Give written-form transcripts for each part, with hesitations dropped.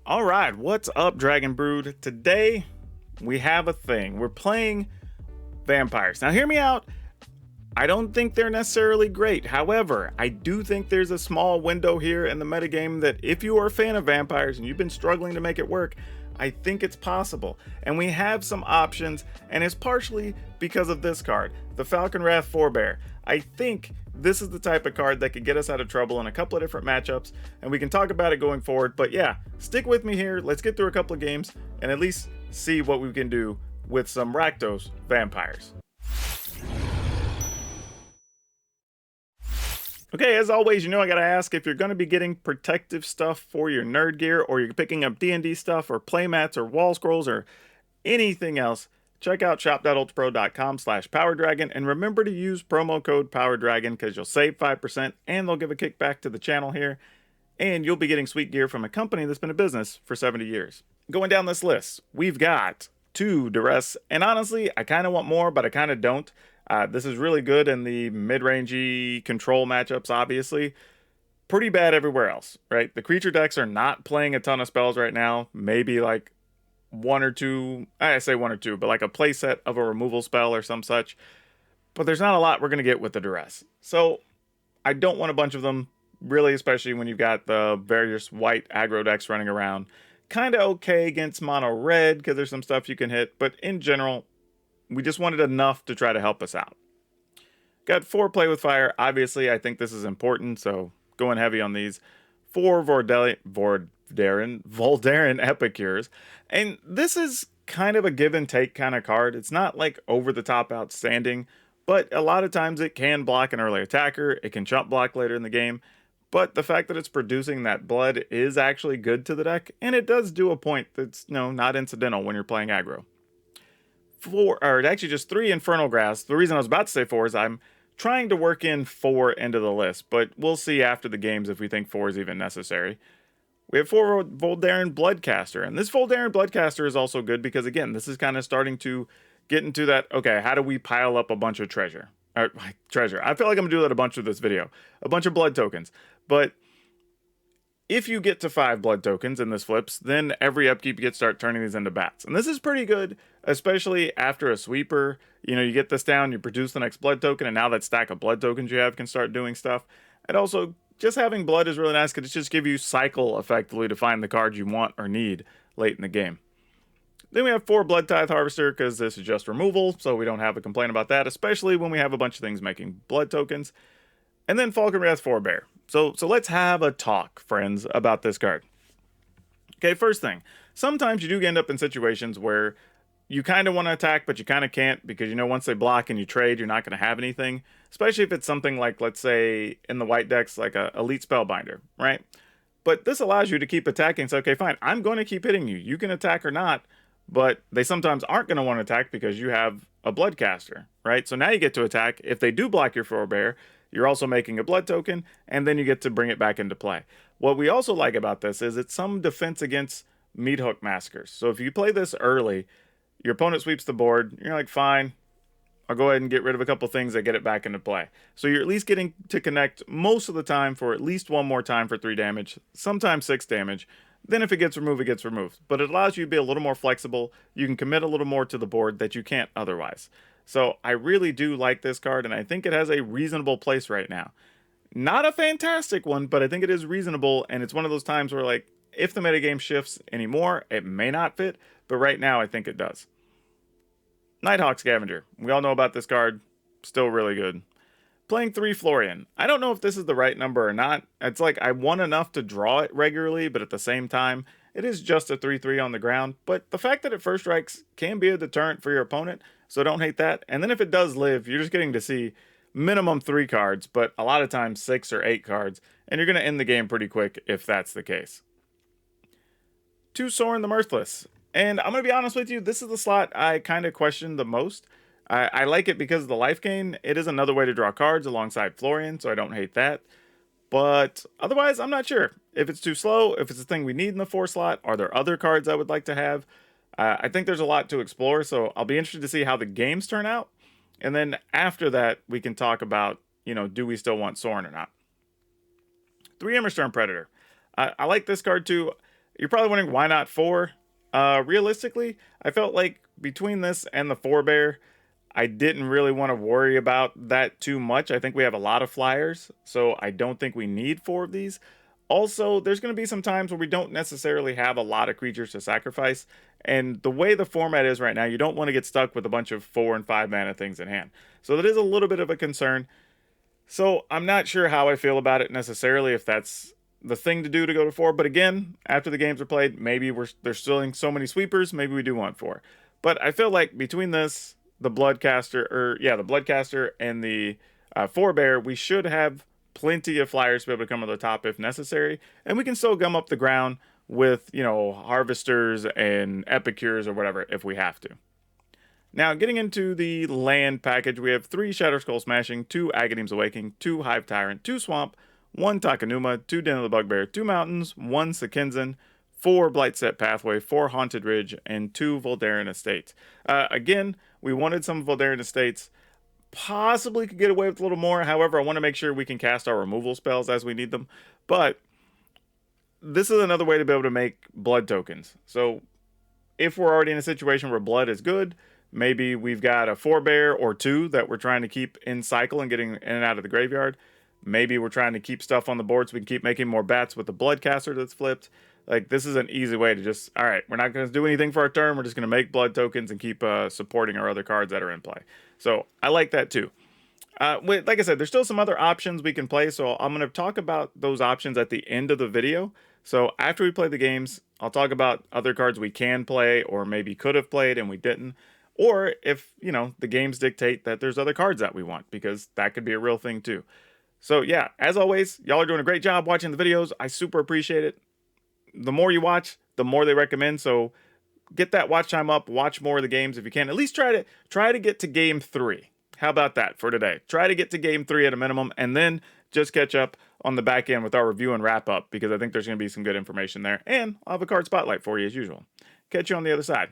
All right, what's up, Dragon Brood? Today we have a thing. We're playing vampires. Now, hear me out. I don't think they're necessarily great. However, I do think there's a small window here in the metagame that if you are a fan of vampires and you've been struggling to make it work, I think it's possible. And we have some options, and it's partially because of this card, the Falcon Wrath Forebear. I think this is the type of card that could get us out of trouble in a couple of different matchups, and we can talk about it going forward. But yeah, stick with me here. Let's get through a couple of games and at least see what we can do with some Rakdos Vampires. Okay, as always, you know I gotta ask, if you're gonna be getting protective stuff for your nerd gear, or you're picking up D&D stuff, or playmats, or wall scrolls, or anything else, check out shop.ultraPro.com/PowrDragn, and remember to use promo code PowrDragn because you'll save 5%, and they'll give a kickback to the channel here, and you'll be getting sweet gear from a company that's been in business for 70 years. Going down this list, we've got 2 Duress, and honestly, I kind of want more, but I kind of don't. This is really good in the mid-rangey control matchups, obviously. Pretty bad everywhere else, right? The creature decks are not playing a ton of spells right now. Maybe like 1 or 2, I say 1 or 2, but like a playset of a removal spell or some such. But there's not a lot we're going to get with the Duress. So I don't want a bunch of them, really, especially when you've got the various white aggro decks running around. Kind of okay against mono red because there's some stuff you can hit, but in general, we just wanted enough to try to help us out. Got 4 Play with Fire. Obviously, I think this is important, so going heavy on these. 4 Voldaren Epicures. And this is kind of a give and take kind of card. It's not like over the top outstanding, but a lot of times it can block an early attacker. It can chump block later in the game. But the fact that it's producing that blood is actually good to the deck, and it does do a point that's not incidental when you're playing aggro. 4, or actually just 3 Infernal Grasp. The reason I was about to say 4 is I'm trying to work in 4 into the list, but we'll see after the games if we think 4 is even necessary. We have 4 Voldaren Bloodcaster, and this Voldaren Bloodcaster is also good because, again, this is kind of starting to get into that, okay, how do we pile up a bunch of treasure? I feel like I'm going to do that a bunch of this video. A bunch of blood tokens. But if you get to 5 blood tokens and this flips, then every upkeep you get start turning these into bats. And this is pretty good, especially after a sweeper. You get this down, you produce the next blood token, and now that stack of blood tokens you have can start doing stuff. And also, just having blood is really nice because it just gives you cycle effectively to find the cards you want or need late in the game. Then we have 4 Blood Tithe Harvester because this is just removal, so we don't have a complaint about that, especially when we have a bunch of things making blood tokens. And then Falcon Wrath Forebear. So let's have a talk, friends, about this card. Okay, first thing. Sometimes you do end up in situations where you kind of want to attack, but you kind of can't because, once they block and you trade, you're not going to have anything. Especially if it's something like, let's say, in the white decks, like a Elite Spellbinder, right? But this allows you to keep attacking. So, okay, fine, I'm going to keep hitting you. You can attack or not, but they sometimes aren't going to want to attack because you have a Bloodcaster, right? So now you get to attack. If they do block your Forebear, you're also making a blood token, and then you get to bring it back into play. What we also like about this is it's some defense against Meat Hook Massacres. So if you play this early, your opponent sweeps the board, you're like, fine, I'll go ahead and get rid of a couple things that get it back into play. So you're at least getting to connect most of the time for at least 1 more time for 3 damage, sometimes 6 damage. Then if it gets removed, it gets removed. But it allows you to be a little more flexible. You can commit a little more to the board that you can't otherwise. So I really do like this card, and I think it has a reasonable place right now. Not a fantastic one, but I think it is reasonable, and it's one of those times where, like, if the metagame shifts anymore, it may not fit, but right now I think it does. Nighthawk Scavenger. We all know about this card. Still really good. Playing 3 Florian. I don't know if this is the right number or not. It's like I want enough to draw it regularly, but at the same time, it is just a 3/3 on the ground. But the fact that it first strikes can be a deterrent for your opponent, so don't hate that. And then if it does live, you're just getting to see minimum 3 cards, but a lot of times 6 or 8 cards, and you're going to end the game pretty quick if that's the case. 2 Sorin the Mirthless. And I'm going to be honest with you, this is the slot I kind of question the most. I like it because of the life gain. It is another way to draw cards alongside Florian, so I don't hate that. But otherwise, I'm not sure. If it's too slow, if it's a thing we need in the 4 slot, are there other cards I would like to have? I think there's a lot to explore, so I'll be interested to see how the games turn out. And then after that, we can talk about, do we still want Sorin or not? 3 Emberstern Predator. I like this card too. You're probably wondering why not 4? Realistically, I felt like between this and the forebear, I didn't really want to worry about that too much. I think we have a lot of flyers, so I don't think we need 4 of these. Also, there's going to be some times where we don't necessarily have a lot of creatures to sacrifice, and the way the format is right now, you don't want to get stuck with a bunch of 4 and 5 mana things in hand. So that is a little bit of a concern. So I'm not sure how I feel about it necessarily, if that's the thing to do to go to 4. But again, after the games are played, maybe there's still so many sweepers, maybe we do want 4. But I feel like between this, the Bloodcaster and the Forebear, we should have plenty of flyers to be able to come to the top if necessary, and we can still gum up the ground with, harvesters and epicures or whatever if we have to. Now, getting into the land package, we have 3 Shadow Skull Smashing, 2 Agadeem's Awakening, 2 Hive Tyrant, 2 Swamp, 1 Takenuma, 2 Den of the Bugbear, 2 Mountains, 1 Sekinzen, 4 Blightset Pathway, 4 Haunted Ridge, and 2 Voldaren Estates. Again, we wanted some Voldaren Estates. Possibly could get away with a little more. However, I want to make sure we can cast our removal spells as we need them. But this is another way to be able to make blood tokens. So if we're already in a situation where blood is good, maybe we've got a forebear or 2 that we're trying to keep in cycle and getting in and out of the graveyard. Maybe we're trying to keep stuff on the board so we can keep making more bats with the Bloodcaster that's flipped. Like, this is an easy way to just, all right, we're not going to do anything for our turn. We're just going to make blood tokens and keep supporting our other cards that are in play. So I like that too. Like I said, there's still some other options we can play. So I'm going to talk about those options at the end of the video. So after we play the games, I'll talk about other cards we can play or maybe could have played and we didn't. Or if, the games dictate that there's other cards that we want, because that could be a real thing too. So yeah, as always, y'all are doing a great job watching the videos. I super appreciate it. The more you watch, the more they recommend. So get that watch time up. Watch more of the games if you can. At least try to get to game 3. How about that for today? Try to get to game 3 at a minimum, and then just catch up on the back end with our review and wrap up, because I think there's going to be some good information there. And I'll have a card spotlight for you as usual. Catch you on the other side.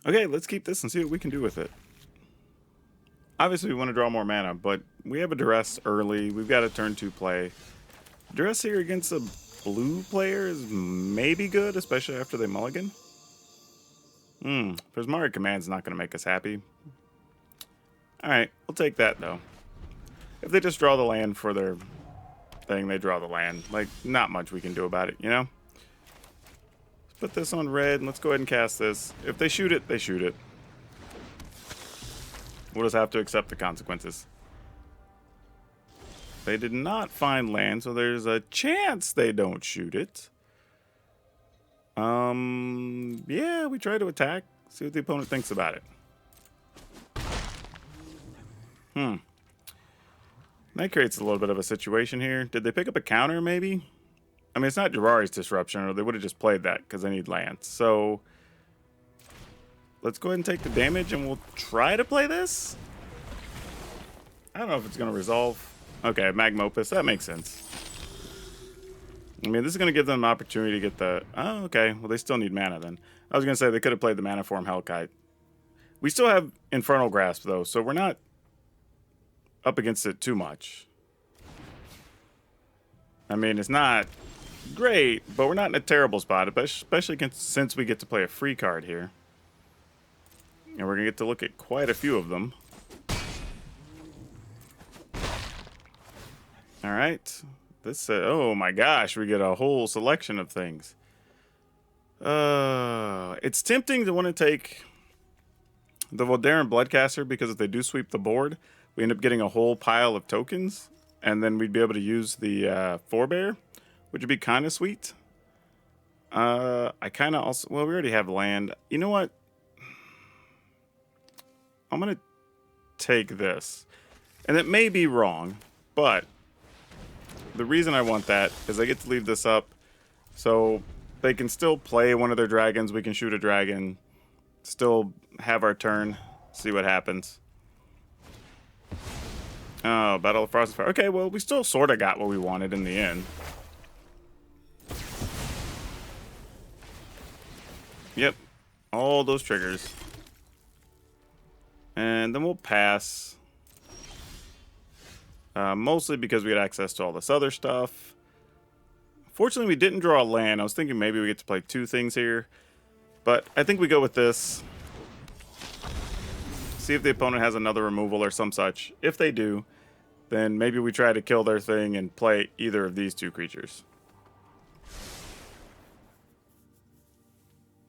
Okay, let's keep this and see what we can do with it. Obviously, we want to draw more mana, but we have a Duress early. We've got a turn 2 play. Duress here against a blue player is maybe good, especially after they mulligan. Prismari Command's not going to make us happy. Alright, we'll take that, though. If they just draw the land for their thing, they draw the land. Like, not much we can do about it, Let's put this on red, and let's go ahead and cast this. If they shoot it, they shoot it. We'll just have to accept the consequences. They did not find land, so there's a chance they don't shoot it. Yeah, we try to attack. See what the opponent thinks about it. That creates a little bit of a situation here. Did they pick up a counter, maybe? I mean, it's not Jiraiya's Disruption, or they would have just played that, because they need lands. So let's go ahead and take the damage, and we'll try to play this. I don't know if it's going to resolve. Okay, Magmopus, that makes sense. I mean, this is going to give them an opportunity to get the... Oh, okay. Well, they still need mana, then. I was going to say they could have played the Mana Form Hellkite. We still have Infernal Grasp, though, so we're not up against it too much. I mean, it's not great, but we're not in a terrible spot, especially since we get to play a free card here. And we're going to get to look at quite a few of them. Alright. This, oh my gosh, we get a whole selection of things. It's tempting to want to take the Voldaren Bloodcaster, because if they do sweep the board, we end up getting a whole pile of tokens, and then we'd be able to use the Forebear, which would be kind of sweet. I kind of also... Well, we already have land. You know what? I'm going to take this. And it may be wrong, but the reason I want that is I get to leave this up so they can still play one of their dragons. We can shoot a dragon, still have our turn, see what happens. Oh, Battle of Frost and Fire. Okay, well, we still sort of got what we wanted in the end. Yep, all those triggers. And then we'll pass. Mostly because we had access to all this other stuff. Fortunately, we didn't draw a land. I was thinking maybe we get to play 2 things here. But I think we go with this. See if the opponent has another removal or some such. If they do, then maybe we try to kill their thing and play either of these 2 creatures.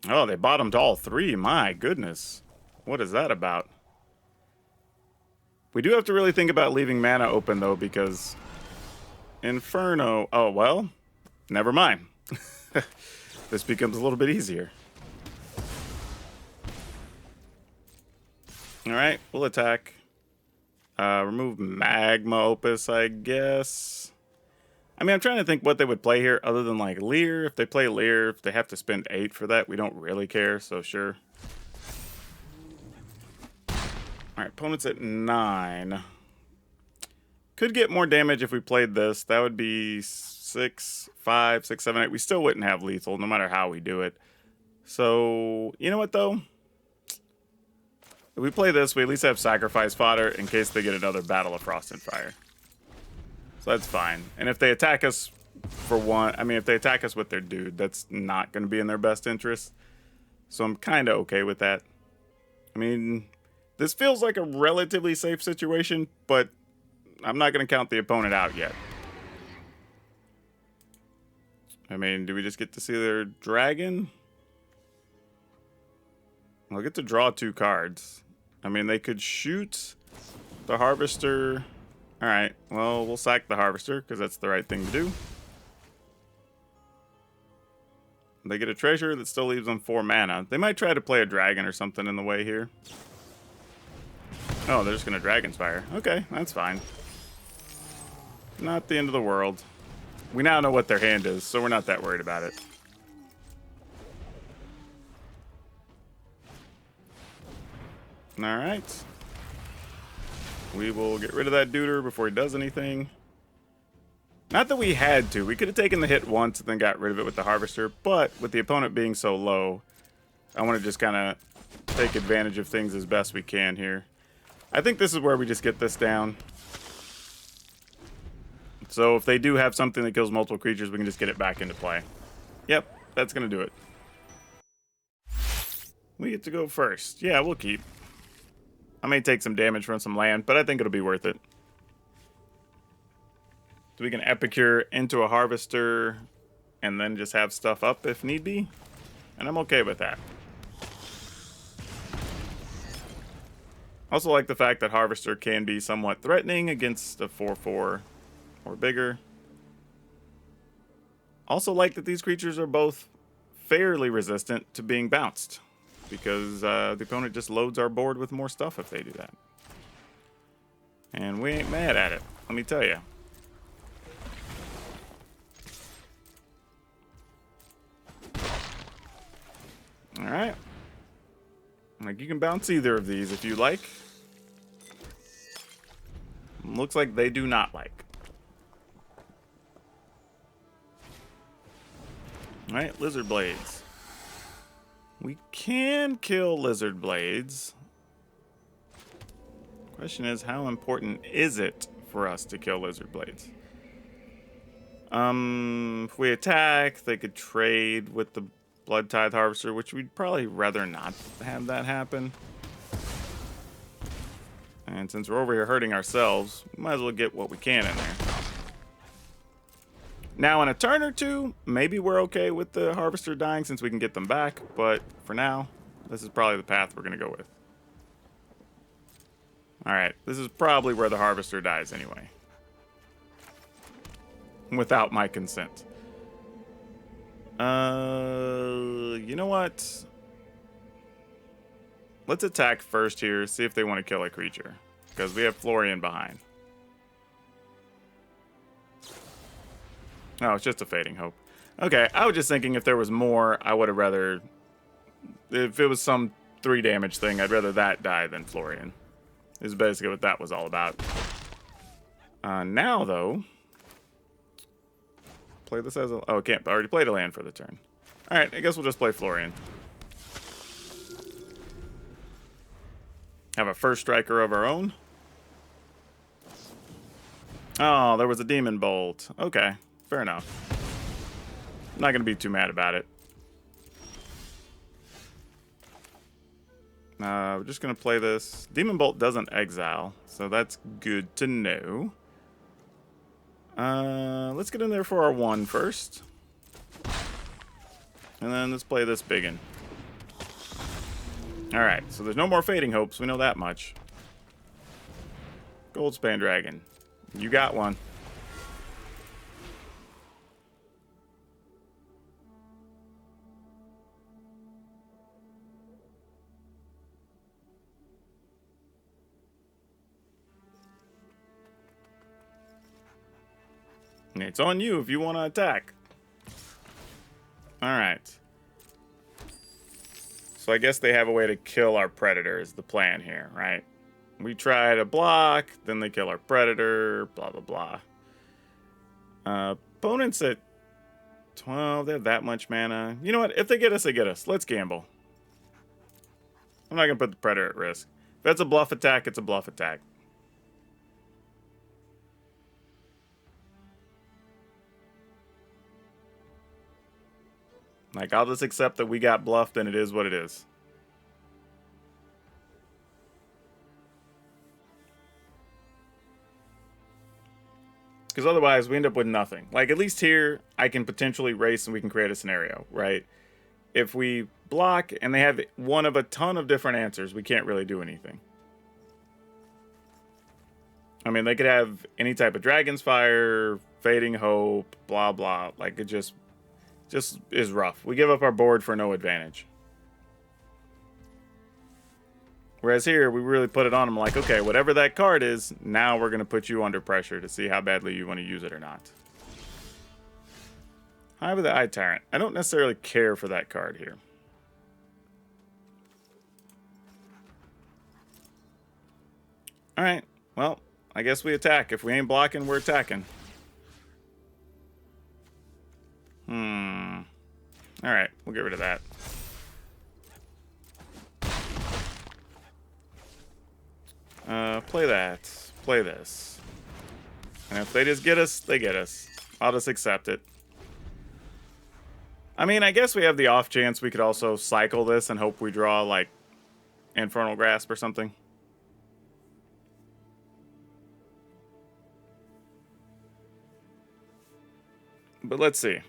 Oh, they bottomed all 3. My goodness. What is that about? We do have to really think about leaving mana open, though, because Inferno... Oh, well, never mind. This becomes a little bit easier. Alright, we'll attack. Remove Magma Opus, I guess. I mean, I'm trying to think what they would play here other than, like, Leer. If they play Leer, if they have to spend 8 for that, we don't really care, so sure. Alright, opponent's at 9. Could get more damage if we played this. That would be 6, 5, 6, 7, 8. We still wouldn't have lethal, no matter how we do it. So, you know what, though? If we play this, we at least have sacrifice fodder in case they get another Battle of Frost and Fire. So that's fine. And if they attack us for one... I mean, if they attack us with their dude, that's not going to be in their best interest. So I'm kind of okay with that. I mean, this feels like a relatively safe situation, but I'm not going to count the opponent out yet. I mean, do we just get to see their dragon? I'll get to draw 2 cards. I mean, they could shoot the Harvester. Alright, well, we'll sack the Harvester, because that's the right thing to do. They get a treasure that still leaves them 4 mana. They might try to play a dragon or something in the way here. Oh, they're just going to Dragon's Fire. Okay, that's fine. Not the end of the world. We now know what their hand is, so we're not that worried about it. Alright. We will get rid of that duder before he does anything. Not that we had to. We could have taken the hit once and then got rid of it with the Harvester, but with the opponent being so low, I want to just kind of take advantage of things as best we can here. I think this is where we just get this down. So if they do have something that kills multiple creatures, we can just get it back into play. Yep, that's going to do it. We get to go first. Yeah, we'll keep. I may take some damage from some land, but I think it'll be worth it. So we can Epicure into a Harvester and then just have stuff up if need be. And I'm okay with that. Also like the fact that Harvester can be somewhat threatening against a 4/4 or bigger. Also like that these creatures are both fairly resistant to being bounced, because the opponent just loads our board with more stuff if they do that. And we ain't mad at it, let me tell you. Alright. Like, you can bounce either of these if you like. Looks like they do not like. Alright, Lizard Blades. We can kill Lizard Blades. Question is, how important is it for us to kill Lizard Blades? If we attack, they could trade with the Blood Tithe Harvester, which we'd probably rather not have that happen. And since we're over here hurting ourselves, we might as well get what we can in there. Now, in a turn or two, maybe we're okay with the Harvester dying since we can get them back, but for now, this is probably the path we're going to go with. Alright, this is probably where the Harvester dies anyway. Without my consent. You know what? Let's attack first here, see if they want to kill a creature. Because we have Florian behind. Oh, it's just a Fading Hope. Okay, I was just thinking if there was more, I would have rather... If it was some 3 damage thing, I'd rather that die than Florian. Is basically what that was all about. Now, though... Play this as a... Oh, can't. I already played a land for the turn. Alright, I guess we'll just play Florian. Have a first striker of our own. Oh, there was a Demon Bolt. Okay, fair enough. I'm not going to be too mad about it. We're just going to play this. Demon Bolt doesn't exile, so that's good to know. Let's get in there for our 1 first. And then let's play this biggin. Alright, so there's no more Fading Hopes. We know that much. Goldspan Dragon. You got one. It's on you if you want to attack. Alright. So I guess they have a way to kill our predator is the plan here, right? We try to block, then they kill our predator, blah, blah, blah. Opponents at 12, they have that much mana. You know what? If they get us, they get us. Let's gamble. I'm not going to put the predator at risk. If that's a bluff attack, it's a bluff attack. Like, I'll just accept that we got bluffed and it is what it is. Because otherwise, we end up with nothing. Like, at least here, I can potentially race and we can create a scenario, right? If we block and they have one of a ton of different answers, we can't really do anything. I mean, they could have any type of Dragon's Fire, Fading Hope, blah, blah. Like, it just is rough. We give up our board for no advantage. Whereas here, we really put it on them like, okay, whatever that card is, now we're going to put you under pressure to see how badly you want to use it or not. Hive of the Eye Tyrant. I don't necessarily care for that card here. Alright, well, I guess we attack. If we ain't blocking, we're attacking. Alright, we'll get rid of that. Play that. Play this. And if they just get us, they get us. I'll just accept it. I mean, I guess we have the off chance we could also cycle this and hope we draw, like, Infernal Grasp or something. But let's see.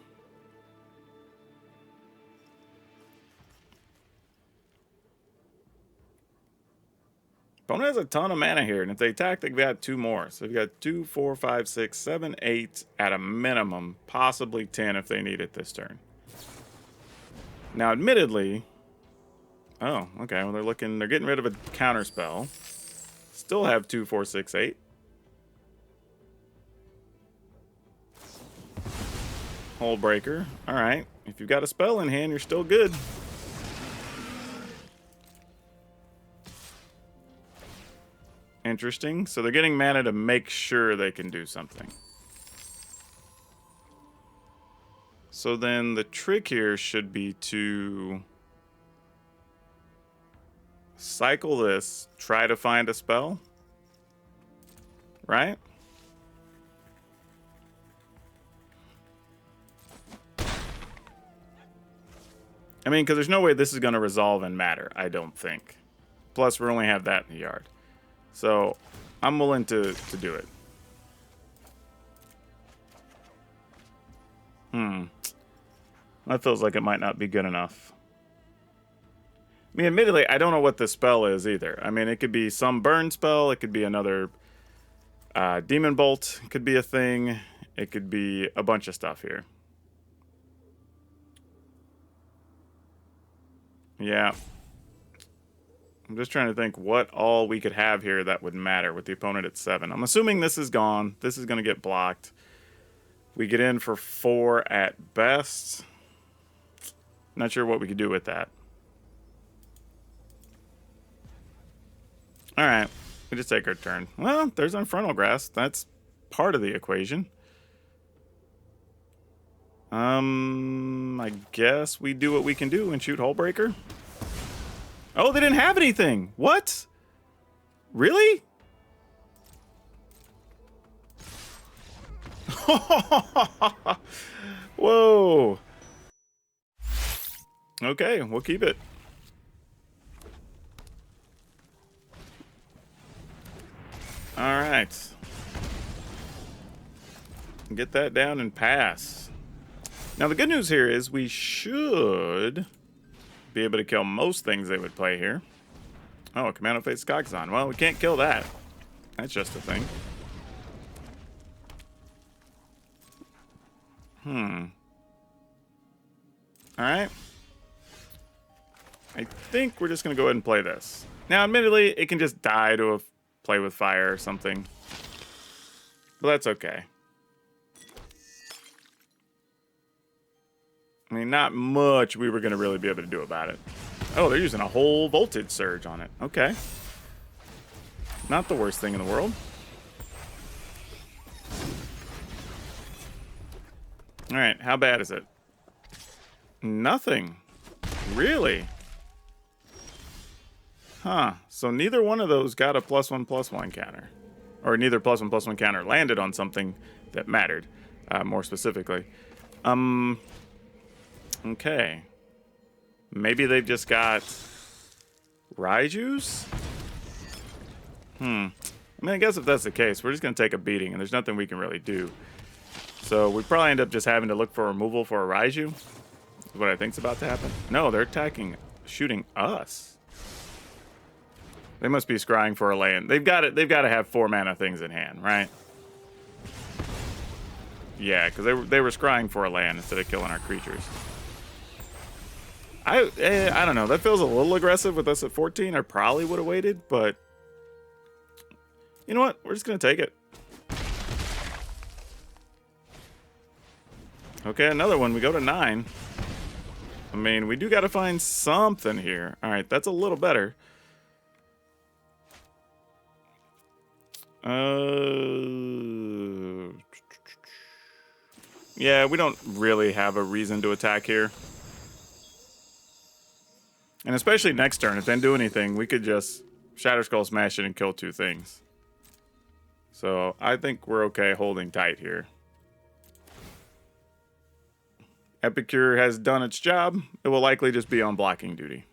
Opponent has a ton of mana here, and if they attack, they've got 2 more. So they've got 2, 4, 5, 6, 7, 8 at a minimum, possibly 10 if they need it this turn. Now, admittedly, oh, okay, well they're getting rid of a counter spell. Still have 2, 4, 6, 8. Hull Breaker. All right, if you've got a spell in hand, you're still good. Interesting. So they're getting mana to make sure they can do something. So then the trick here should be to cycle this, try to find a spell, right? I mean, because there's no way this is going to resolve and matter, I don't think. Plus, we only have that in the yard. So, I'm willing to do it. That feels like it might not be good enough. I mean, admittedly, I don't know what the spell is either. I mean, it could be some burn spell. It could be another Demon Bolt. It could be a thing. It could be a bunch of stuff here. Yeah. I'm just trying to think what all we could have here that would matter with the opponent at 7. I'm assuming this is gone. This is going to get blocked. We get in for 4 at best. Not sure what we could do with that. Alright. We just take our turn. Well, there's Infernal Grasp. That's part of the equation. I guess we do what we can do and shoot Hullbreaker. Oh, they didn't have anything. What? Really? Whoa. Okay, we'll keep it. All right. Get that down and pass. Now, the good news here is we should be able to kill most things they would play here. Oh, Commando Face Coxon. Well, we can't kill that. That's just a thing. Alright. I think we're just going to go ahead and play this. Now, admittedly, it can just die to a play with fire or something. But that's okay. I mean, not much we were going to really be able to do about it. Oh, they're using a whole voltage surge on it. Okay. Not the worst thing in the world. Alright, how bad is it? Nothing. Really? Huh. So neither one of those got a +1/+1 counter. Or neither +1/+1 counter landed on something that mattered, more specifically. Okay. Maybe they've just got Raijus? I mean, I guess if that's the case, we're just going to take a beating, and there's nothing we can really do. So we probably end up just having to look for removal for a Raiju. Is what I think's about to happen. No, they're attacking, shooting us. They must be scrying for a land. They've got it. They've got to have 4 mana things in hand, right? Yeah, because they were scrying for a land instead of killing our creatures. I don't know. That feels a little aggressive with us at 14. I probably would have waited, but you know what? We're just gonna take it. Okay, another one. We go to 9. I mean, we do got to find something here. All right, that's a little better. Yeah, we don't really have a reason to attack here. And especially next turn, if they didn't do anything, we could just Shatter Skull smash it and kill 2 things. So I think we're okay holding tight here. Epicure has done its job. It will likely just be on blocking duty.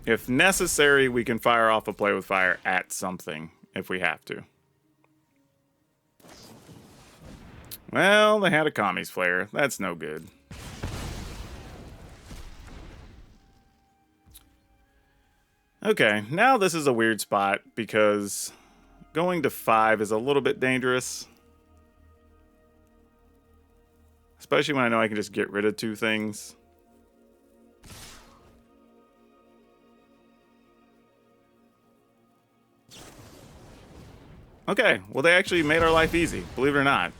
If necessary, we can fire off a play with fire at something if we have to. Well, they had a Kami's Flare. That's no good. Okay, now this is a weird spot because going to 5 is a little bit dangerous. Especially when I know I can just get rid of 2 things. Okay, well they actually made our life easy, believe it or not.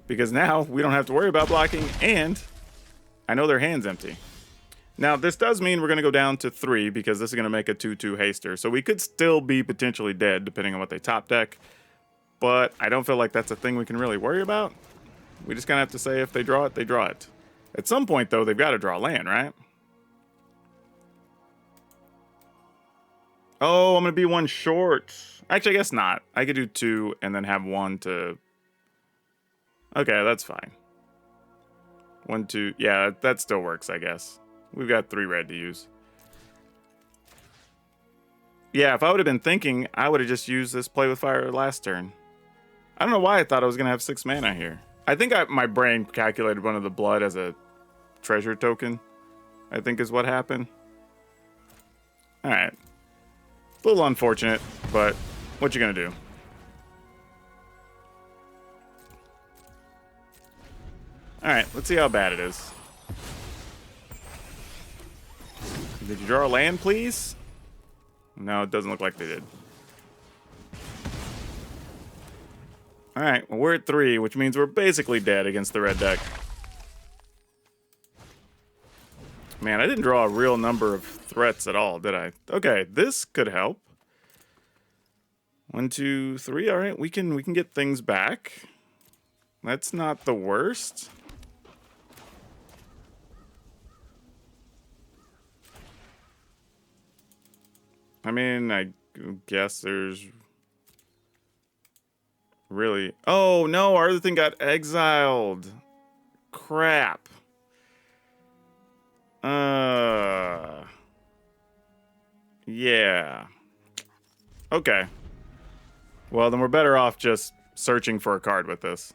Because now we don't have to worry about blocking, and I know their hand's empty. Now, this does mean we're going to go down to 3 because this is going to make a 2/2 haster. So we could still be potentially dead depending on what they top deck. But I don't feel like that's a thing we can really worry about. We just kind of have to say if they draw it, they draw it. At some point, though, they've got to draw land, right? Oh, I'm going to be 1 short. Actually, I guess not. I could do 2 and then have 1 to... Okay, that's fine. 1, 2... Yeah, that still works, I guess. We've got 3 red to use. Yeah, if I would have been thinking, I would have just used this play with fire last turn. I don't know why I thought I was going to have 6 mana here. I think my brain calculated one of the blood as a treasure token, I think is what happened. Alright. A little unfortunate, but what you going to do? Alright, let's see how bad it is. Did you draw a land, please? No, it doesn't look like they did. Alright, well, we're at 3, which means we're basically dead against the red deck. Man, I didn't draw a real number of threats at all, did I? Okay, this could help. 1, 2, 3. Alright, we can get things back. That's not the worst. I mean, I guess there's... Really? Oh, no, our other thing got exiled. Crap. Yeah. Okay. Well, then we're better off just searching for a card with this.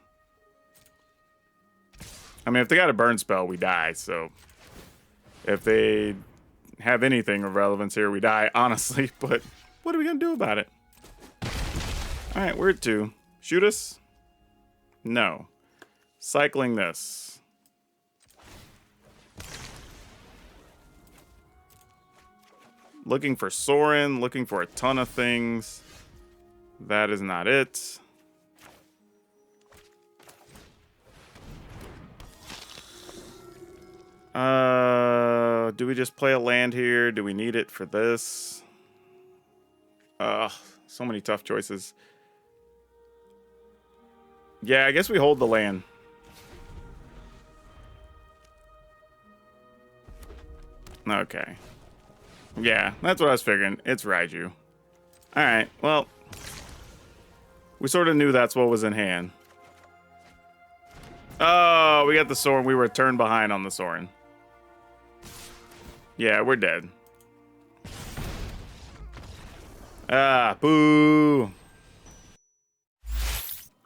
I mean, if they got a burn spell, we die, so... If they have anything of relevance here, we die, honestly. But what are we going to do about it? Alright, we're at 2. Shoot us? No. Cycling this. Looking for Sorin, looking for a ton of things. That is not it. Do we just play a land here? Do we need it for this? So many tough choices. Yeah, I guess we hold the land. Okay. Yeah, that's what I was figuring. It's Raiju. Alright, well. We sort of knew that's what was in hand. Oh, we got the Sorin. We were a turn behind on the Sorin. Yeah, we're dead. Ah, boo.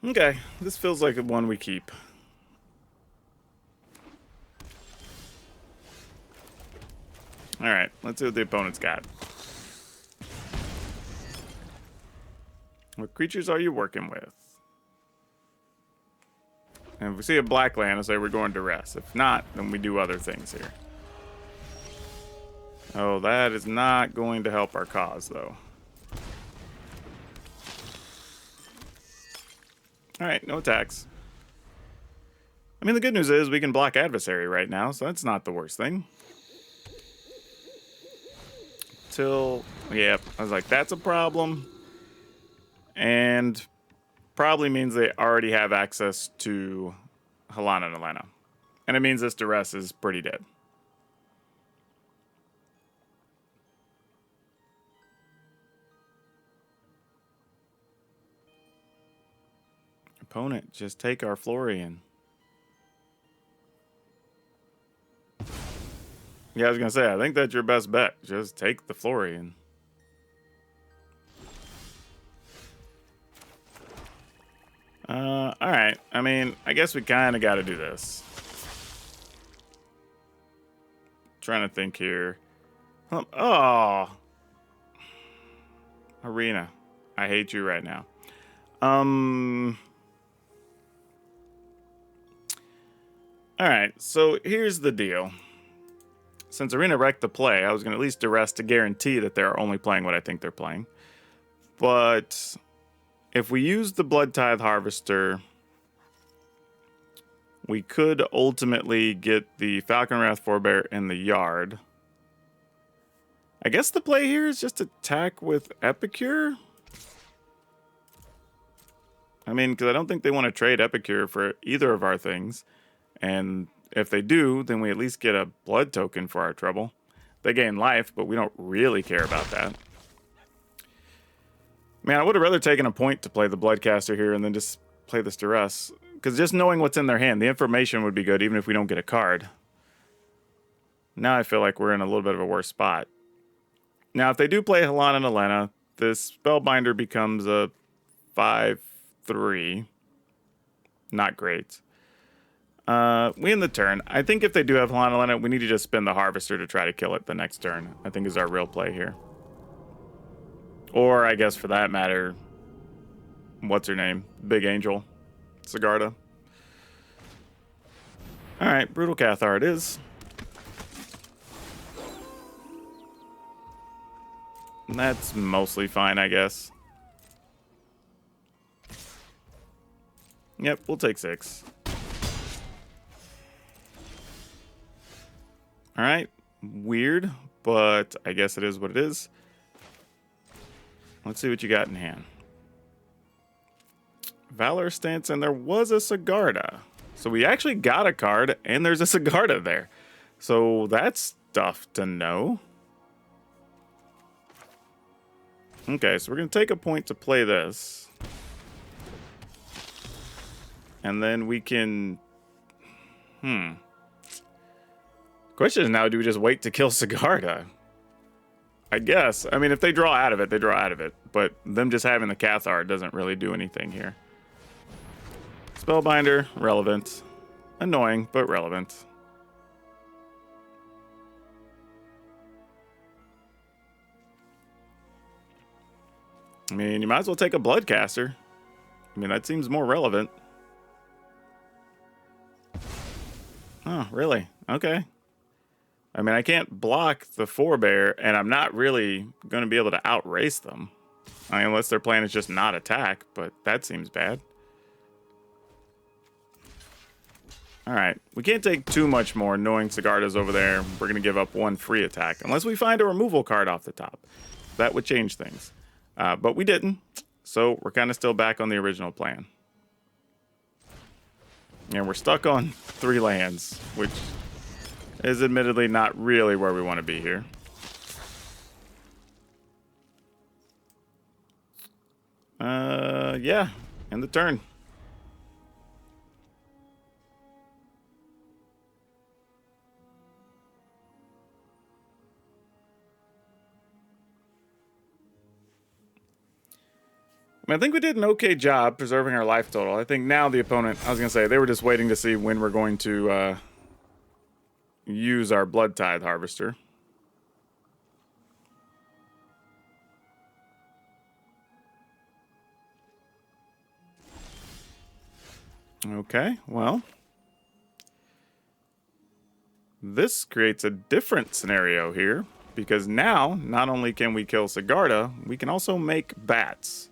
Okay, this feels like one we keep. Alright, let's see what the opponent's got. What creatures are you working with? And if we see a black land, I'll say we're going duress. If not, then we do other things here. Oh, that is not going to help our cause, though. Alright, no attacks. I mean, the good news is we can block adversary right now, so that's not the worst thing. Yeah, I was like, that's a problem. And probably means they already have access to Halana and Elena. And it means this duress is pretty dead. Opponent, just take our Florian. Yeah, I was going to say, I think that's your best bet. Just take the Florian. Alright. I mean, I guess we kind of got to do this. Trying to think here. Oh. Arena. I hate you right now. Alright, so here's the deal. Since Arena wrecked the play, I was going to at least duress to guarantee that they're only playing what I think they're playing. But if we use the Blood Tithe Harvester, we could ultimately get the Falcon Wrath Forebear in the yard. I guess the play here is just attack with Epicure. I mean, because I don't think they want to trade Epicure for either of our things. And if they do, then we at least get a blood token for our trouble. They gain life, but we don't really care about that. Man, I would have rather taken a point to play the Bloodcaster here and then just play this duress. Because just knowing what's in their hand, the information would be good even if we don't get a card. Now I feel like we're in a little bit of a worse spot. Now, if they do play Halana and Elena, this Spellbinder becomes a 5/3. Not great. We end the turn. I think if they do have Halana and Elena, we need to just spin the Harvester to try to kill it the next turn. I think is our real play here. Or, I guess for that matter, what's her name? Big Angel. Sigarda. Alright, Brutal Cathar it is. That's mostly fine, I guess. Yep, we'll take 6. Alright, weird, but I guess it is what it is. Let's see what you got in hand. Valor Stance, and there was a Sigarda. So we actually got a card, and there's a Sigarda there. So that's stuff to know. Okay, so we're going to take a point to play this. And then we can... Question is now, do we just wait to kill Sigarda? I guess. I mean, if they draw out of it, they draw out of it. But them just having the Cathar doesn't really do anything here. Spellbinder, relevant. Annoying, but relevant. I mean, you might as well take a Bloodcaster. I mean, that seems more relevant. Oh, really? Okay. I mean, I can't block the forebear, and I'm not really going to be able to outrace them. I mean, unless their plan is just not attack, but that seems bad. Alright, we can't take too much more knowing Sigarda's over there. We're going to give up one free attack, unless we find a removal card off the top. That would change things. But we didn't, so we're kind of still back on the original plan. And we're stuck on 3 lands, which is admittedly not really where we want to be here. Yeah, end the turn. I think we did an okay job preserving our life total. I think now the opponent, I was going to say, they were just waiting to see when we're going to use our Blood Tithe Harvester. Okay, well. This creates a different scenario here, because now, not only can we kill Sigarda, we can also make bats.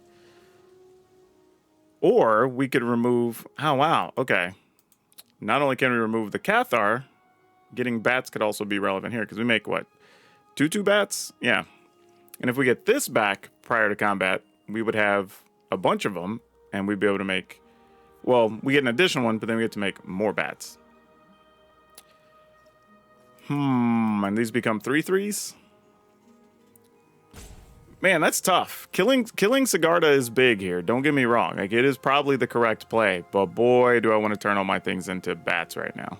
Or we could remove... Oh, wow. Okay. Not only can we remove the Cathar, getting bats could also be relevant here. Because we make, what? 2/2 bats? Yeah. And if we get this back prior to combat, we would have a bunch of them. And we'd be able to make... Well, we get an additional one, but then we get to make more bats. And these become 3/3s? Man, that's tough. Killing Sigarda is big here. Don't get me wrong. Like, it is probably the correct play. But boy, do I want to turn all my things into bats right now.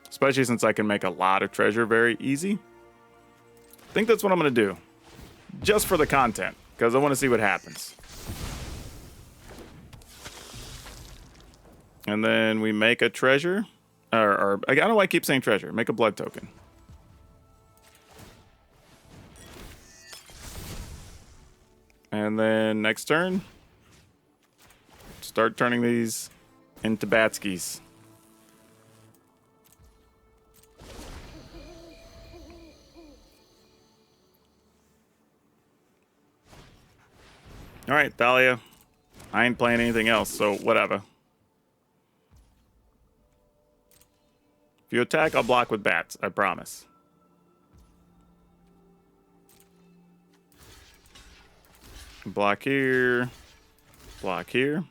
Especially since I can make a lot of treasure very easy. I think that's what I'm going to do. Just for the content. Because I want to see what happens. And then we make a treasure. Or I don't know why I keep saying treasure. Make a blood token. And then next turn, start turning these into Batskis. All right, Thalia. I ain't playing anything else, so whatever. If you attack, I'll block with bats, I promise. Block here. Block here.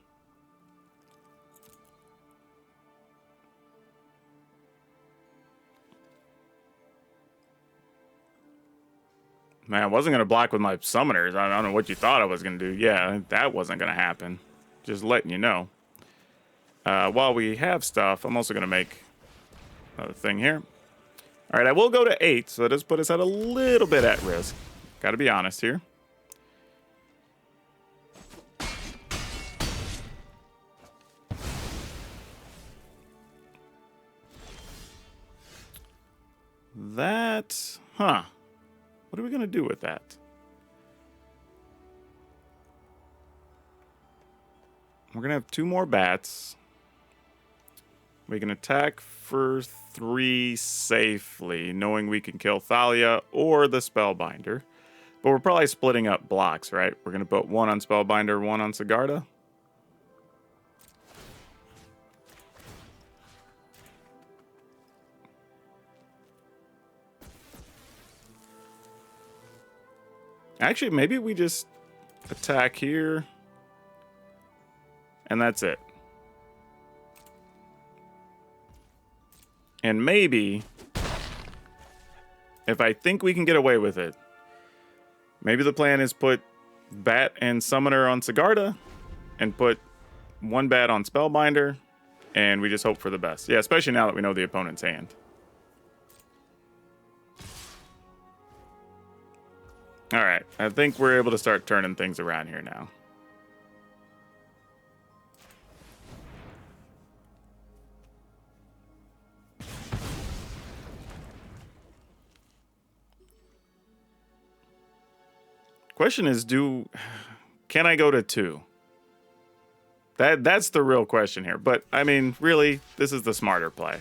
Man, I wasn't going to block with my summoners. I don't know what you thought I was going to do. Yeah, that wasn't going to happen. Just letting you know. While we have stuff, I'm also going to make another thing here. All right, I will go to 8, so that does put us at a little bit at risk. Got to be honest here. That, what are we going to do with that? We're going to have 2 more bats. We can attack for 3 safely, knowing we can kill Thalia or the Spellbinder. But we're probably splitting up blocks, right? We're going to put 1 on Spellbinder, 1 on Sigarda. Actually, maybe we just attack here. And that's it. And maybe, if I think we can get away with it, maybe the plan is put Bat and Summoner on Sigarda, and put 1 Bat on Spellbinder, and we just hope for the best. Yeah, especially now that we know the opponent's hand. All right, I think we're able to start turning things around here now. Question is, can I go to 2? That's the real question here. But I mean, really, this is the smarter play.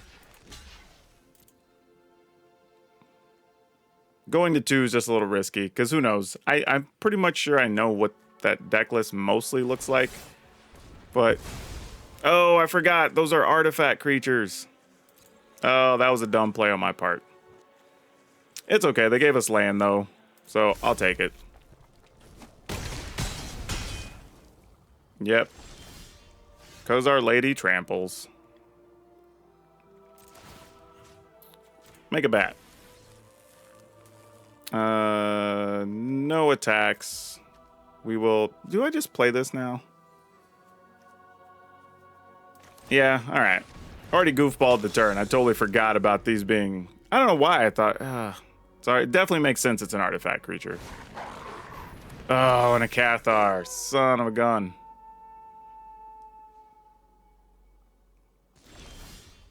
Going to 2 is just a little risky, because who knows? I'm pretty much sure I know what that deck list mostly looks like. But, oh, I forgot. Those are artifact creatures. Oh, that was a dumb play on my part. It's okay. They gave us land, though, so I'll take it. Yep. Because Our Lady tramples. Make a bat. No attacks. We will... Do I just play this now? Yeah, alright. Already goofballed the turn. I totally forgot about these being... I don't know why I thought... sorry, it definitely makes sense it's an artifact creature. Oh, and a Cathar. Son of a gun.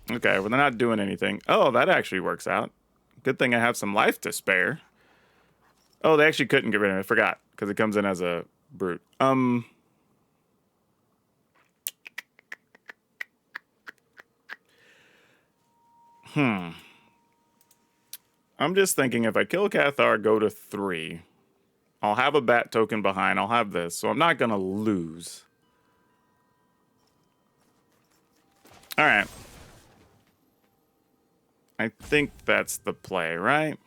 Okay, well, they're not doing anything. Oh, that actually works out. Good thing I have some life to spare. Oh, they actually couldn't get rid of it. I forgot, because it comes in as a brute. I'm just thinking if I kill Cathar, go to 3. I'll have a bat token behind. I'll have this, so I'm not going to lose. All right. I think that's the play, right?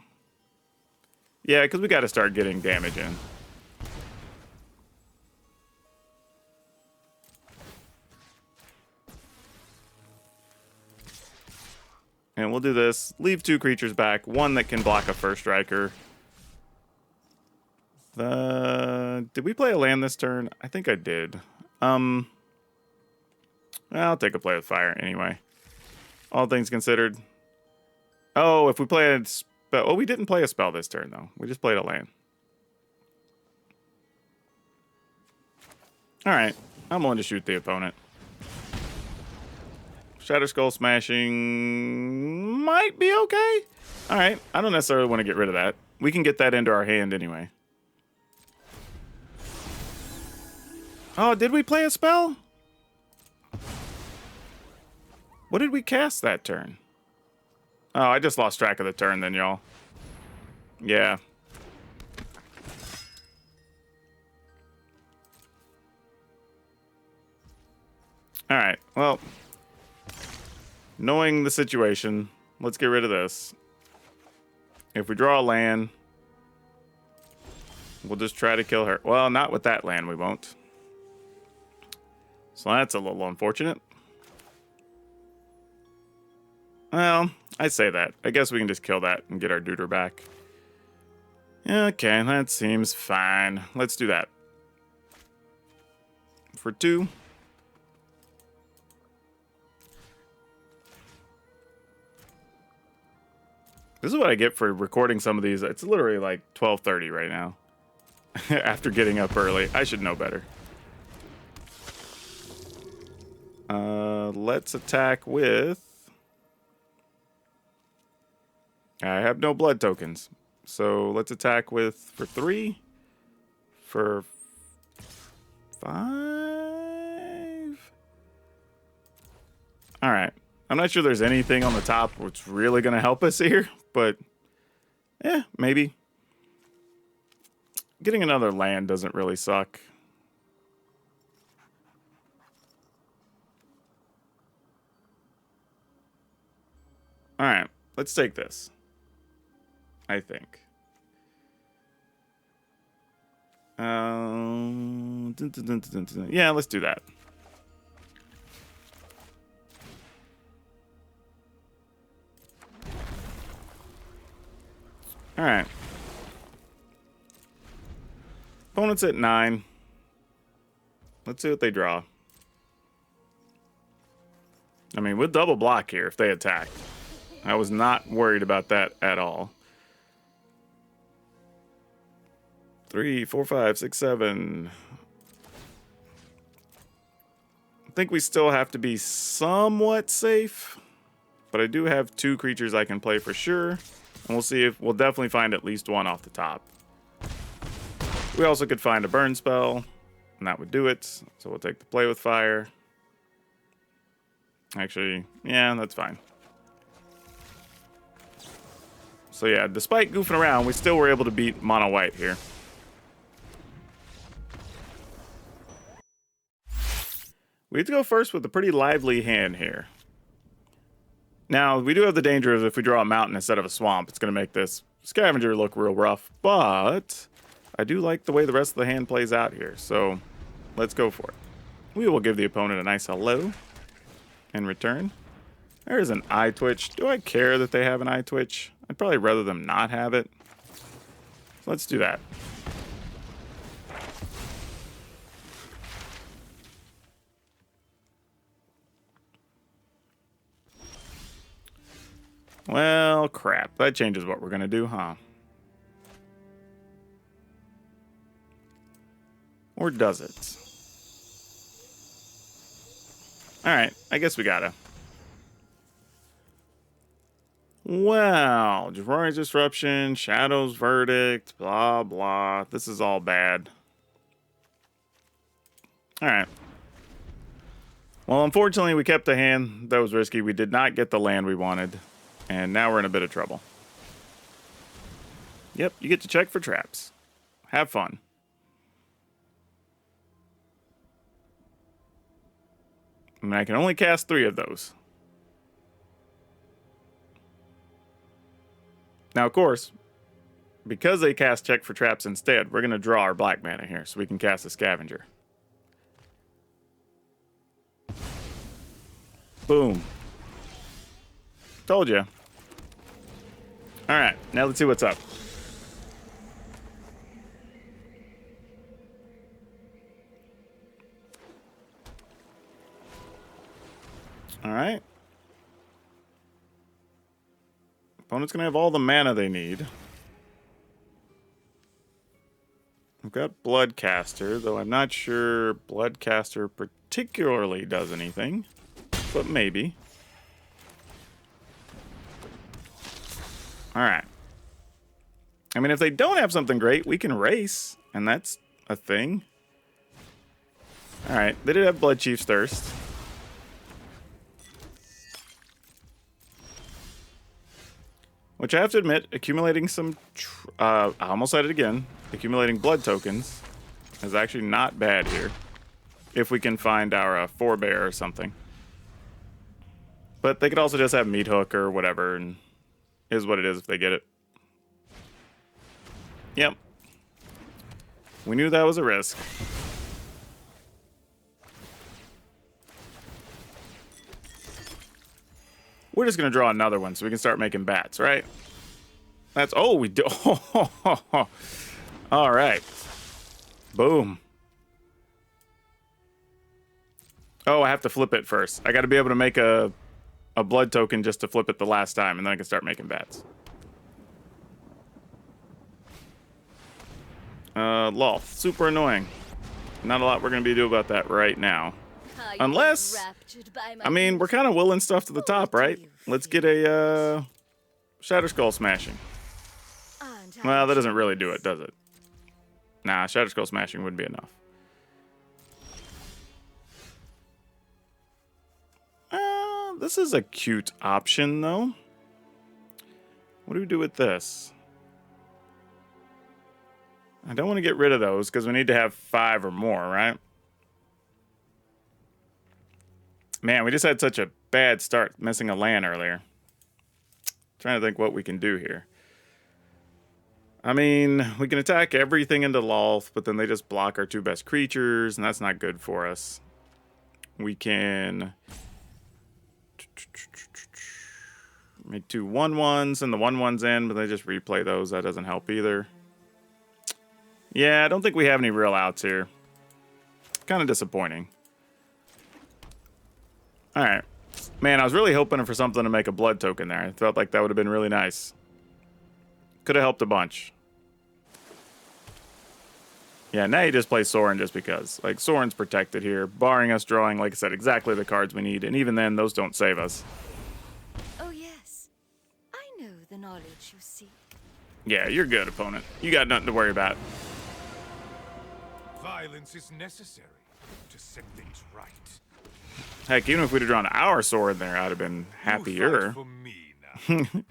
Yeah, because we got to start getting damage in. And we'll do this. Leave 2 creatures back. 1 that can block a first striker. Did we play a land this turn? I think I did. I'll take a play with fire anyway. All things considered. Oh, if we play a spell... Oh, we didn't play a spell this turn, though. We just played a land. Alright. I'm willing to shoot the opponent. Shatter Skull Smashing might be okay. Alright. I don't necessarily want to get rid of that. We can get that into our hand anyway. Oh, did we play a spell? What did we cast that turn? Oh, I just lost track of the turn then, y'all. Yeah. Alright, well. Knowing the situation, let's get rid of this. If we draw a land, we'll just try to kill her. Well, not with that land, we won't. So that's a little unfortunate. Well, I say that. I guess we can just kill that and get our Deuter back. Okay, that seems fine. Let's do that. For 2. This is what I get for recording some of these. It's literally like 12:30 right now. After getting up early. I should know better. Let's attack with... I have no blood tokens. So let's attack with... For 3? For 5? Alright. I'm not sure there's anything on the top that's really going to help us here. But, yeah, maybe. Getting another land doesn't really suck. Alright, let's take this. I think. Yeah, let's do that. Alright. Opponent's at 9. Let's see what they draw. I mean, we'll double block here if they attack. I was not worried about that at all. 3, 4, 5, 6, 7. I think we still have to be somewhat safe, but I do have 2 creatures I can play for sure, and we'll see if we'll definitely find at least one off the top. We also could find a burn spell, and that would do it. So we'll take the play with fire. Actually, yeah, that's fine. So yeah, despite goofing around, we still were able to beat mono white here. We have to go first with a pretty lively hand here. Now, we do have the danger of if we draw a mountain instead of a swamp, it's going to make this scavenger look real rough. But I do like the way the rest of the hand plays out here, so let's go for it. We will give the opponent a nice hello in return. There's an eye twitch. Do I care that they have an eye twitch? I'd probably rather them not have it. So let's do that. Well, crap. That changes what we're going to do, huh? Or does it? Alright, I guess we gotta. Wow. Roaring Disruption, Shadow's Verdict, blah, blah. This is all bad. Alright. Well, unfortunately, we kept the hand. That was risky. We did not get the land we wanted. And now we're in a bit of trouble. Yep, you get to check for traps. Have fun. I mean, I can only cast 3 of those. Now, of course, because they cast check for traps instead, we're going to draw our black mana here so we can cast a scavenger. Boom. Told you. Alright, now let's see what's up. Alright. Opponent's gonna have all the mana they need. I've got Bloodcaster, though I'm not sure Bloodcaster particularly does anything. But maybe. Alright. I mean, if they don't have something great, we can race. And that's a thing. Alright, they did have Blood Chief's Thirst. Which I have to admit, accumulating some... I almost said it again. Accumulating blood tokens is actually not bad here. If we can find our forebear or something. But they could also just have Meat Hook or whatever, and is what it is if they get it. Yep. We knew that was a risk. We're just going to draw another one so we can start making bats, right? That's... Oh, we do... All right. Boom. Oh, I have to flip it first. I got to be able to make a blood token just to flip it the last time, and then I can start making bats. Lol. Super annoying. Not a lot we're going to be doing about that right now. Unless... I mean, we're kind of willing stuff to the top, right? Let's get a, Shatter Skull Smashing. Well, that doesn't really do it, does it? Nah, Shatter Skull Smashing wouldn't be enough. This is a cute option, though. What do we do with this? I don't want to get rid of those, because we need to have 5 or more, right? Man, we just had such a bad start missing a land earlier. Trying to think what we can do here. I mean, we can attack everything into Lolth, but then they just block our 2 best creatures, and that's not good for us. We can make 2 1/1s, and the 1/1s in, but they just replay those. That doesn't help either. Yeah, I don't think we have any real outs here. Kind of disappointing. Alright. Man, I was really hoping for something to make a blood token there. I felt like that would have been really nice. Could have helped a bunch. Yeah, now you just play Sorin just because. Like, Sorin's protected here, barring us drawing, like I said, exactly the cards we need. And even then, those don't save us. Oh, yes. I know the knowledge you seek. Yeah, you're good, opponent. You got nothing to worry about. Violence is necessary to set things right. Heck, even if we'd have drawn our sword there, I'd have been happier. You fight for me now.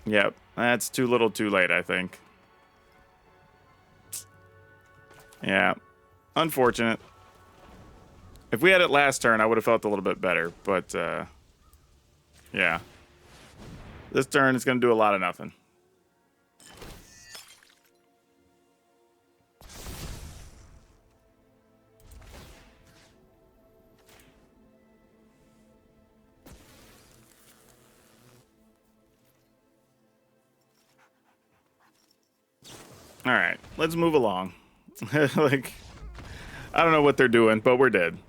Yep, that's too little too late, I think. Yeah, unfortunate. If we had it last turn, I would have felt a little bit better, but, yeah. This turn is going to do a lot of nothing. All right, let's move along. Like, I don't know what they're doing, but we're dead.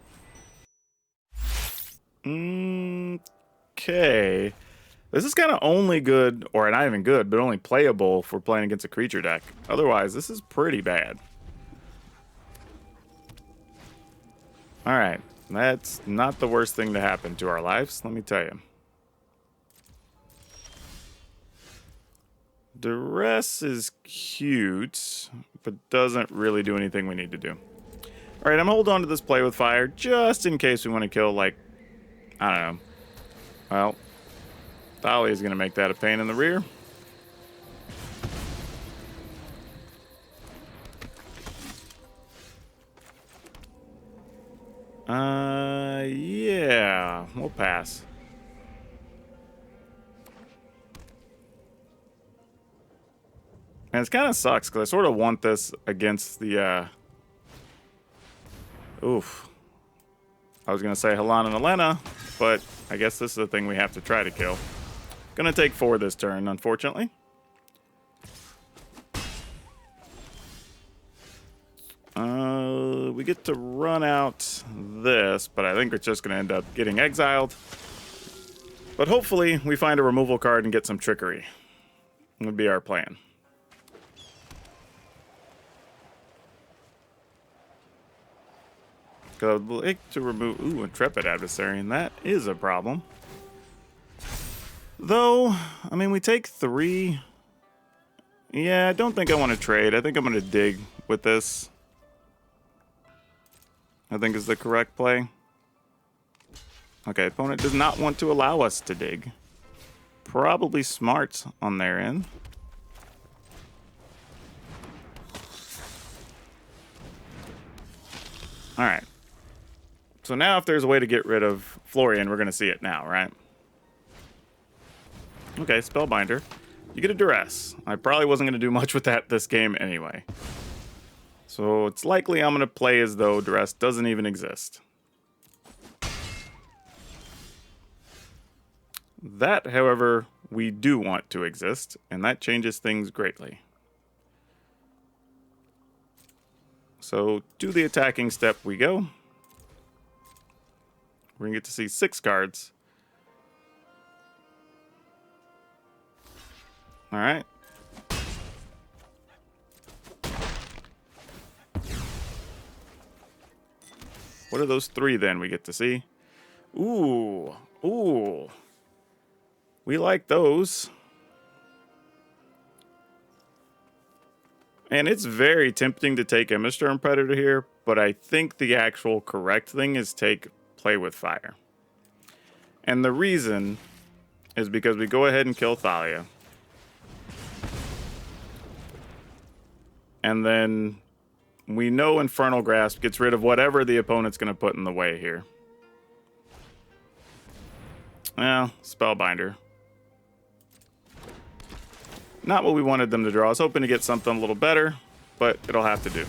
Okay. This is kind of only good, or not even good, but only playable for playing against a creature deck. Otherwise, this is pretty bad. All right, that's not the worst thing to happen to our lives, let me tell you. Duress is cute, but doesn't really do anything we need to do. All right, I'm gonna hold on to this play with fire just in case we want to kill, like, I don't know. Well, Thalia is gonna make that a pain in the rear. Yeah, we'll pass. And it kind of sucks because I sort of want this against the, oof. I was going to say Halan and Elena, but I guess this is the thing we have to try to kill. Gonna take 4 this turn, unfortunately. We get to run out this, but I think it's just going to end up getting exiled. But hopefully we find a removal card and get some trickery. That would be our plan. Because I'd like to remove... Ooh, Intrepid Adversary, and that is a problem. Though, I mean, we take 3. Yeah, I don't think I want to trade. I think I'm going to dig with this. I think is the correct play. Okay, opponent does not want to allow us to dig. Probably smart on their end. All right. So now if there's a way to get rid of Florian, we're going to see it now, right? Okay, Spellbinder. You get a Duress. I probably wasn't going to do much with that this game anyway. So it's likely I'm going to play as though Duress doesn't even exist. That, however, we do want to exist, and that changes things greatly. So to the attacking step we go. We're going to get to see 6 cards. All right. What are those 3 then we get to see? Ooh. Ooh. We like those. And it's very tempting to take Immisturm Predator here, but I think the actual correct thing is take Play with Fire. And the reason is because we go ahead and kill Thalia. And then we know Infernal Grasp gets rid of whatever the opponent's going to put in the way here. Well, Spellbinder. Not what we wanted them to draw. I was hoping to get something a little better, but it'll have to do.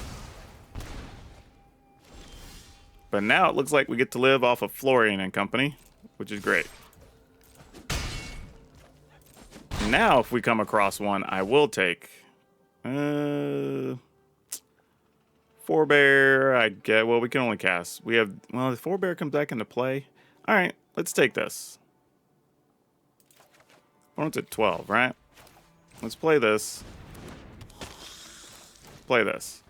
But now it looks like we get to live off of Florian and company, which is great. Now if we come across one, I will take... Forebear, I get. Well, we can only cast. We have. Well, the Forebear comes back into play. All right, let's take this. Opponent's at 12, right? Let's play this. Play this.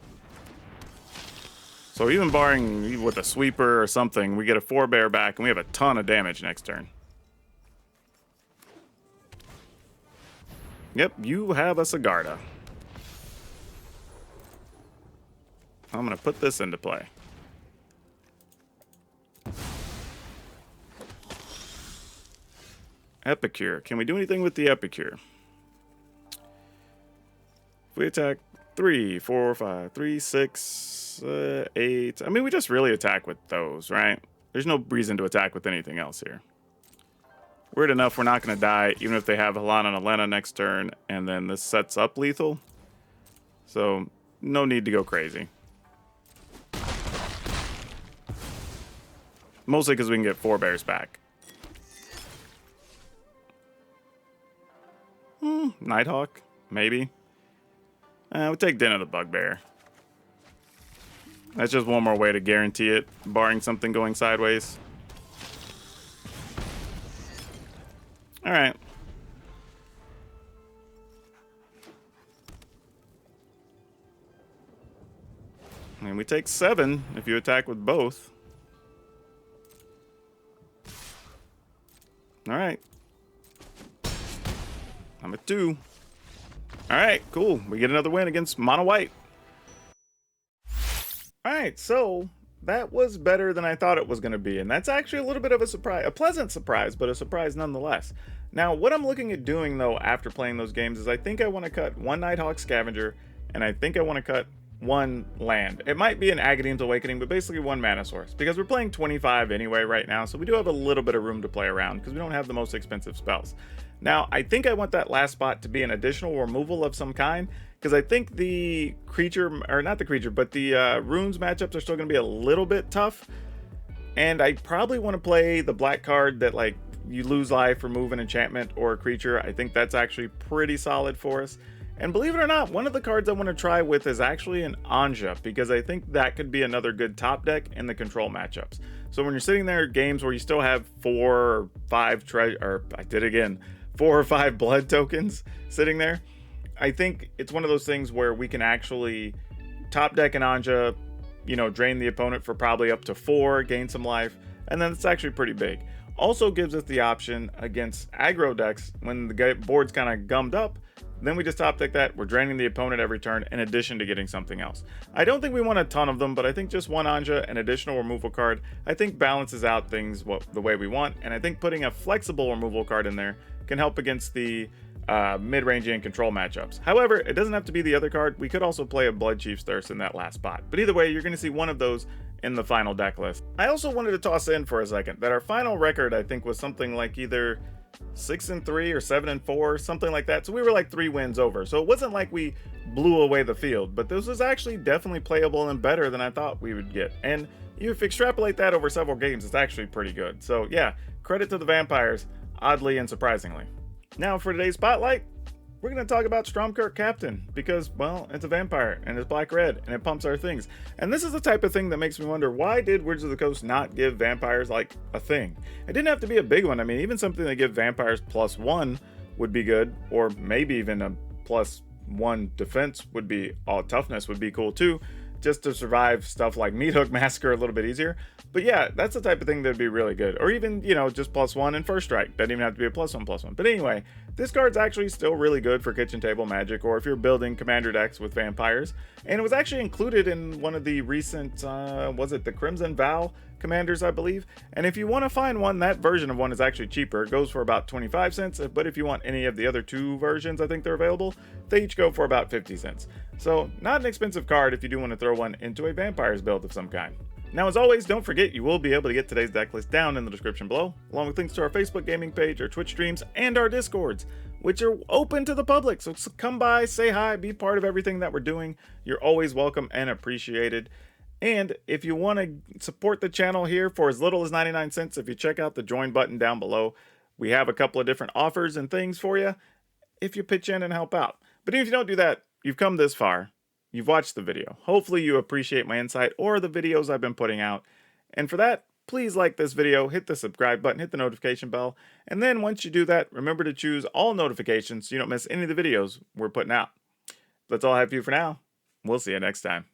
So even barring with a sweeper or something, we get a Forebear back, and we have a ton of damage next turn. Yep, you have a Sigarda. I'm going to put this into play. Epicure. Can we do anything with the Epicure? If we attack 3, 4, 5, 3, 6, 8. I mean, we just really attack with those, right? There's no reason to attack with anything else here. Weird enough, we're not going to die, even if they have Halana and Elena next turn, and then this sets up lethal. So, no need to go crazy. Mostly because we can get Forebears back. Nighthawk, maybe. We'll take Den of the Bugbear. That's just one more way to guarantee it, barring something going sideways. Alright. And we take 7 if you attack with both. Alright. I'm at 2. Alright, cool. We get another win against Mono White. Alright, so that was better than I thought it was going to be. And that's actually a little bit of a surprise. A pleasant surprise, but a surprise nonetheless. Now, what I'm looking at doing, though, after playing those games is I think I want to cut 1 Nighthawk Scavenger, and I think I want to cut 1 land. It might be an Agadeem's Awakening, but basically 1 mana source. Because we're playing 25 anyway right now, so we do have a little bit of room to play around, because we don't have the most expensive spells. Now, I think I want that last spot to be an additional removal of some kind, because I think the creature, or not the creature, but the runes matchups are still going to be a little bit tough. And I probably want to play the black card that, like, you lose life, remove an enchantment or a creature. I think that's actually pretty solid for us. And believe it or not, one of the cards I want to try with is actually an Anja, because I think that could be another good top deck in the control matchups. So when you're sitting there, games where you still have 4 or 5 4 or 5 blood tokens sitting there, I think it's one of those things where we can actually top deck an Anja, you know, drain the opponent for probably up to 4, gain some life, and then it's actually pretty big. Also gives us the option against aggro decks when the board's kind of gummed up. Then we just top deck that. We're draining the opponent every turn in addition to getting something else. I don't think we want a ton of them, but I think just 1 Anja, an additional removal card, I think balances out things the way we want. And I think putting a flexible removal card in there can help against the mid-range and control matchups. However, it doesn't have to be the other card. We could also play a Blood Chief's Thirst in that last spot. But either way, you're going to see one of those in the final deck list. I also wanted to toss in for a second that our final record, I think, was something like either 6-3 or 7-4, something like that. So we were like 3 wins over. So it wasn't like we blew away the field, but this was actually definitely playable and better than I thought we would get. And if you extrapolate that over several games, it's actually pretty good. So yeah, credit to the Vampires, oddly and surprisingly. Now for today's spotlight, we're going to talk about Stromkirk Captain because, well, it's a vampire and it's black-red and it pumps our things. And this is the type of thing that makes me wonder, why did Wizards of the Coast not give vampires like a thing? It didn't have to be a big one. I mean, even something that give vampires +1 would be good, or maybe even a +1 defense would be, toughness would be cool too, just to survive stuff like Meathook Massacre a little bit easier. But yeah, that's the type of thing that'd be really good. Or even, you know, just +1 and First Strike. Doesn't even have to be a +1/+1. But anyway, this card's actually still really good for kitchen table magic, or if you're building commander decks with vampires. And it was actually included in one of the recent, was it the Crimson Vow commanders, I believe? And if you want to find one, that version of one is actually cheaper. It goes for about 25 cents, but if you want any of the other 2 versions, I think they're available, they each go for about 50 cents. So not an expensive card if you do want to throw one into a vampires build of some kind. Now, as always, don't forget you will be able to get today's deck list down in the description below, along with links to our Facebook gaming page, our Twitch streams, and our Discords, which are open to the public. So come by, say hi, be part of everything that we're doing. You're always welcome and appreciated. And if you want to support the channel here for as little as 99 cents, if you check out the join button down below, we have a couple of different offers and things for you if you pitch in and help out. But even if you don't do that, you've come this far. you've watched the video. Hopefully you appreciate my insight or the videos I've been putting out. And for that, please like this video, hit the subscribe button, hit the notification bell, and then once you do that, remember to choose all notifications so you don't miss any of the videos we're putting out. That's all I have for you for now. We'll see you next time.